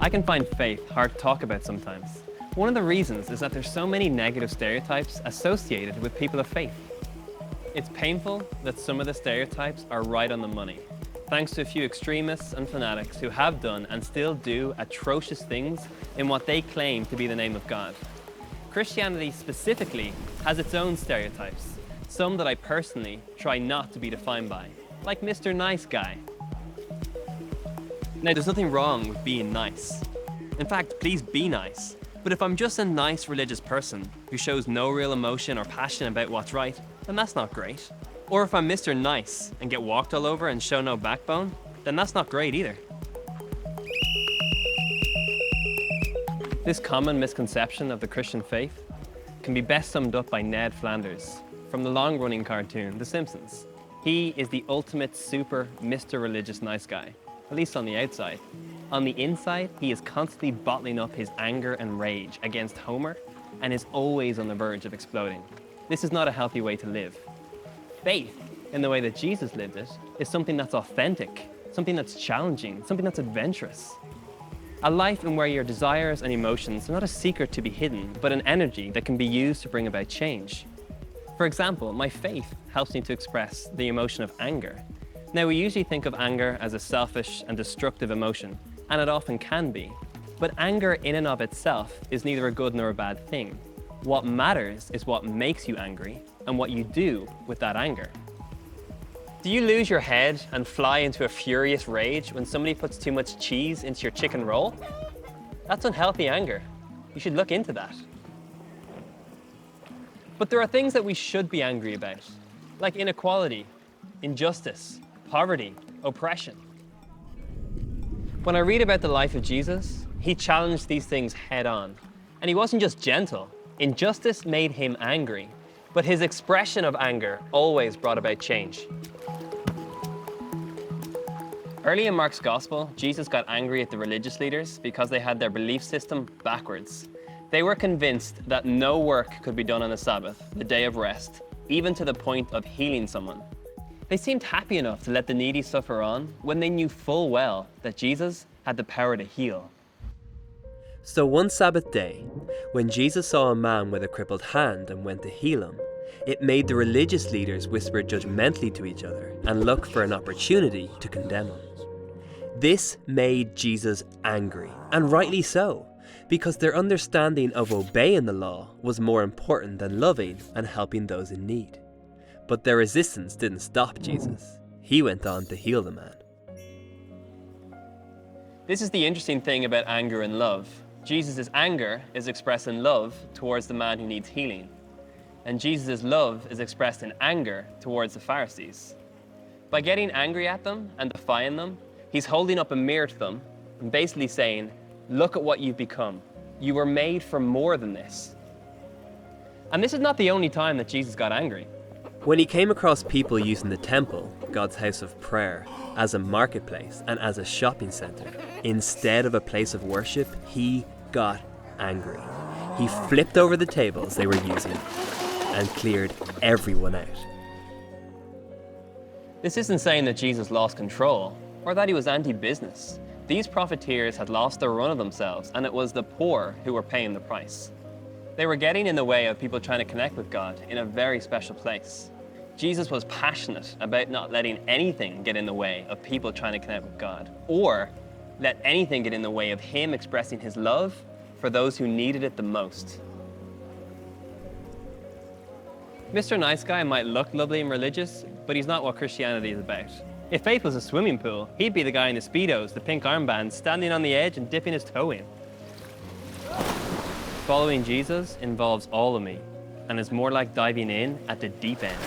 I can find faith hard to talk about sometimes. One of the reasons is that there's so many negative stereotypes associated with people of faith. It's painful that some of the stereotypes are right on the money, thanks to a few extremists and fanatics who have done and still do atrocious things in what they claim to be the name of God. Christianity specifically has its own stereotypes, some that I personally try not to be defined by, like Mr. Nice Guy. Now, there's nothing wrong with being nice. In fact, please be nice. But if I'm just a nice religious person who shows no real emotion or passion about what's right, then that's not great. Or if I'm Mr. Nice and get walked all over and show no backbone, then that's not great either. This common misconception of the Christian faith can be best summed up by Ned Flanders from the long-running cartoon The Simpsons. He is the ultimate super Mr. Religious Nice Guy, at least on the outside. On the inside, he is constantly bottling up his anger and rage against Homer and is always on the verge of exploding. This is not a healthy way to live. Faith, in the way that Jesus lived it, is something that's authentic, something that's challenging, something that's adventurous. A life in where your desires and emotions are not a secret to be hidden, but an energy that can be used to bring about change. For example, my faith helps me to express the emotion of anger. Now, we usually think of anger as a selfish and destructive emotion, and it often can be. But anger in and of itself is neither a good nor a bad thing. What matters is what makes you angry and what you do with that anger. Do you lose your head and fly into a furious rage when somebody puts too much cheese into your chicken roll? That's unhealthy anger. You should look into that. But there are things that we should be angry about, like inequality, injustice, poverty, oppression. When I read about the life of Jesus, he challenged these things head on. And he wasn't just gentle. Injustice made him angry, but his expression of anger always brought about change. Early in Mark's gospel, Jesus got angry at the religious leaders because they had their belief system backwards. They were convinced that no work could be done on the Sabbath, the day of rest, even to the point of healing someone. They seemed happy enough to let the needy suffer on when they knew full well that Jesus had the power to heal. So one Sabbath day, when Jesus saw a man with a crippled hand and went to heal him, it made the religious leaders whisper judgmentally to each other and look for an opportunity to condemn him. This made Jesus angry, and rightly so, because their understanding of obeying the law was more important than loving and helping those in need. But their resistance didn't stop Jesus. He went on to heal the man. This is the interesting thing about anger and love. Jesus' anger is expressed in love towards the man who needs healing. And Jesus' love is expressed in anger towards the Pharisees. By getting angry at them and defying them, he's holding up a mirror to them and basically saying, look at what you've become. You were made for more than this. And this is not the only time that Jesus got angry. When he came across people using the temple, God's house of prayer, as a marketplace and as a shopping center, instead of a place of worship, he got angry. He flipped over the tables they were using and cleared everyone out. This isn't saying that Jesus lost control or that he was anti-business. These profiteers had lost the run of themselves, and it was the poor who were paying the price. They were getting in the way of people trying to connect with God in a very special place. Jesus was passionate about not letting anything get in the way of people trying to connect with God, or let anything get in the way of him expressing his love for those who needed it the most. Mr. Nice Guy might look lovely and religious, but he's not what Christianity is about. If faith was a swimming pool, he'd be the guy in the Speedos, the pink armbands, standing on the edge and dipping his toe in. Following Jesus involves all of me, and is more like diving in at the deep end.